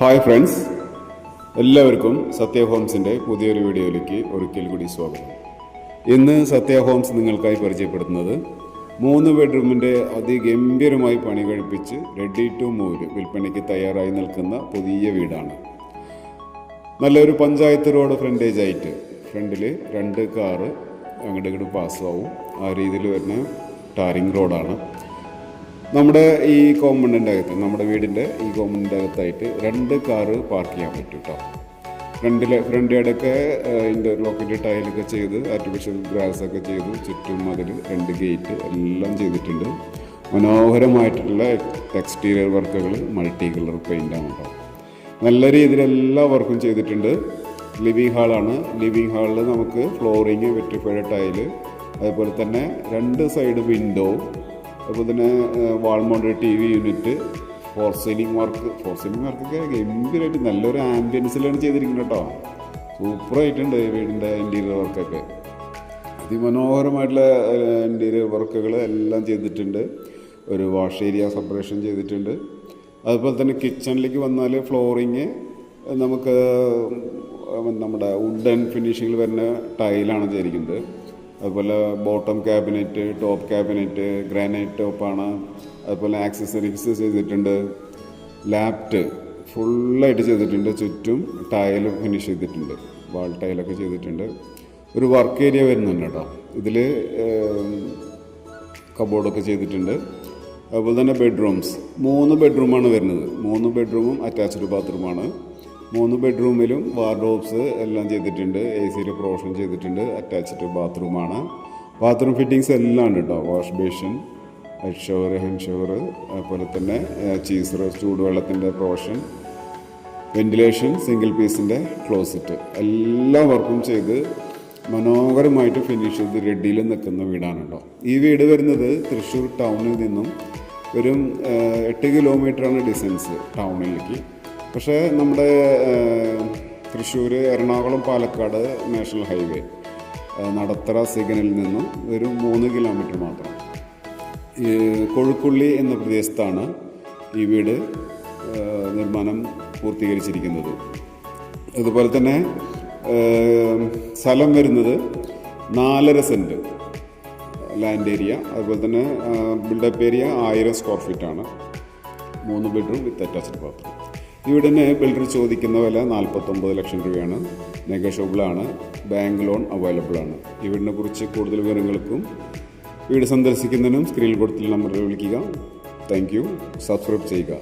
Hi friends, എല്ലാവർക്കും സത്യ ഹോംസിൻ്റെ പുതിയൊരു വീഡിയോയിലേക്ക് ഒരിക്കൽ കൂടി സ്വാഗതം. ഇന്ന് സത്യ ഹോംസ് നിങ്ങൾക്കായി പരിചയപ്പെടുത്തുന്നത് 3 ബെഡ്റൂമിൻ്റെ അതിഗംഭീരമായി പണി കഴിപ്പിച്ച് റെഡി ടു മൂവ് വിൽപ്പനയ്ക്ക് തയ്യാറായി നിൽക്കുന്ന പുതിയ വീടാണ്. നല്ലൊരു പഞ്ചായത്ത് റോഡ് ഫ്രണ്ടേജ് ആയിട്ട് ഫ്രണ്ടിൽ 2 കാറ് അങ്ങോട്ട് ഇങ്ങോട്ട് പാസ്സാവും. ആ രീതിയിൽ വരുന്ന ടാറിങ് റോഡാണ്. നമ്മുടെ ഈ കോമ്പൗണ്ടിൻ്റെ അകത്ത്, നമ്മുടെ വീടിൻ്റെ ഈ കോമ്പൗണ്ടിൻ്റെ അകത്തായിട്ട് 2 കാറ് പാർക്ക് ചെയ്യാൻ പറ്റും കേട്ടോ. ഫ്രണ്ട് സൈഡൊക്കെ ഇൻ്റർലോക്കിൻ്റെ ടൈലൊക്കെ ചെയ്ത് ആർട്ടിഫിഷ്യൽ ഗ്രാസൊക്കെ ചെയ്ത് ചുറ്റും അതിൽ 2 ഗേറ്റ് എല്ലാം ചെയ്തിട്ടുണ്ട്. മനോഹരമായിട്ടുള്ള എക്സ്റ്റീരിയർ വർക്കുകൾ, മൾട്ടി കളർ പെയിൻ്റാണ് കേട്ടോ. നല്ല രീതിയിൽ എല്ലാ വർക്കും ചെയ്തിട്ടുണ്ട്. ലിവിങ് ഹാളാണ്. ലിവിങ് ഹാളിൽ നമുക്ക് ഫ്ലോറിങ്, വെട്രിഫൈഡ് ടൈല്, അതുപോലെ തന്നെ 2 സൈഡ് വിൻഡോ, അതുപോലെ തന്നെ wall mounted TV unit, for ceiling വർക്കൊക്കെ ഗംഭീരമായിട്ട് നല്ലൊരു ആംബിയൻസിലാണ് ചെയ്തിരിക്കുന്നത് കേട്ടോ. സൂപ്പറായിട്ടുണ്ട് വീടിൻ്റെ ഇൻറ്റീരിയർ വർക്കൊക്കെ. അതിമനോഹരമായിട്ടുള്ള ഇൻറ്റീരിയർ വർക്കുകൾ എല്ലാം ചെയ്തിട്ടുണ്ട്. ഒരു വാഷ് ഏരിയ സെപ്പറേഷൻ ചെയ്തിട്ടുണ്ട്. അതുപോലെ തന്നെ കിച്ചണിലേക്ക് വന്നാൽ ഫ്ലോറിങ് നമുക്ക് നമ്മുടെ വുഡൻ ഫിനിഷിങ്ങിൽ വരുന്ന ടൈലാണ് ചെയ്തിരിക്കുന്നത്. അതുപോലെ bottom cabinet, top cabinet granite ടോപ്പാണ്. അതുപോലെ ആക്സസറീസ് ചെയ്തിട്ടുണ്ട്. ലാപ്റ്റ് ഫുള്ളായിട്ട് ചെയ്തിട്ടുണ്ട്. ചുറ്റും ടൈൽ ഫിനിഷ് ചെയ്തിട്ടുണ്ട്. വാൾ ടൈലൊക്കെ ചെയ്തിട്ടുണ്ട്. ഒരു വർക്ക് ഏരിയ വരുന്നുണ്ട് കേട്ടോ. ഇതിൽ കബോർഡൊക്കെ ചെയ്തിട്ടുണ്ട്. അതുപോലെ തന്നെ ബെഡ്റൂംസ് 3 ബെഡ്റൂമാണ് വരുന്നത്. 3 ബെഡ്റൂമും അറ്റാച്ച്ഡ് ബാത്റൂമാണ്. 3 ബെഡ്റൂമിലും വാർഡ്രോബ്സ് എല്ലാം ചെയ്തിട്ടുണ്ട്. AC പ്രൊവിഷൻ ചെയ്തിട്ടുണ്ട്. അറ്റാച്ച്ഡ് ബാത്റൂമാണ്. ബാത്റൂം ഫിറ്റിങ്സ് എല്ലാം ഉണ്ട് കേട്ടോ. Wash basin, head shower, hand shower, അതുപോലെ തന്നെ ചീസർ, ചൂടുവെള്ളത്തിൻ്റെ പ്രൊവിഷൻ, വെന്റിലേഷൻ, സിംഗിൾ പീസിൻ്റെ ക്ലോസറ്റ്, എല്ലാ വർക്കും ചെയ്ത് മനോഹരമായിട്ട് ഫിനിഷ് ചെയ്ത് റെഡിയിൽ നിൽക്കുന്ന വീടാണ് കേട്ടോ. ഈ വീട് വരുന്നത് തൃശ്ശൂർ ടൗണിൽ നിന്നും വെറും 8 കിലോമീറ്ററാണ് ഡിസ്റ്റൻസ് ടൗണിലേക്ക്. പക്ഷേ നമ്മുടെ തൃശ്ശൂർ, എറണാകുളം, പാലക്കാട് നാഷണൽ ഹൈവേ നടത്തറ സിഗ്നലിൽ നിന്നും ഒരു 3 കിലോമീറ്റർ മാത്രം. കൊഴുക്കുള്ളി എന്ന പ്രദേശത്താണ് ഈ വീട് നിർമ്മാണം പൂർത്തീകരിച്ചിരിക്കുന്നത്. അതുപോലെ തന്നെ സ്ഥലം വരുന്നത് 4.5 സെൻറ്റ് ലാൻഡ് ഏരിയ. അതുപോലെ തന്നെ ബിൽഡപ്പ് ഏരിയ 1000 സ്ക്വയർ ഫീറ്റാണ്. 3 ബെഡ്റൂം വിത്ത് അറ്റാച്ച്ഡ് ബാത്റൂം. ഈ വീടിന് ബിൽഡർ ചോദിക്കുന്ന വില 49 ലക്ഷം രൂപയാണ്. നെഗോഷ്യബിളാണ്. ബാങ്ക് ലോൺ അവൈലബിൾ ആണ്. ഈ വീടിനെ കുറിച്ച് കൂടുതൽ വിവരങ്ങൾക്കും വീട് സന്ദർശിക്കുന്നതിനും സ്ക്രീനിൽ കൊടുത്തുള്ള നമ്പറിൽ വിളിക്കുക. Thank you. സബ്സ്ക്രൈബ് ചെയ്യുക.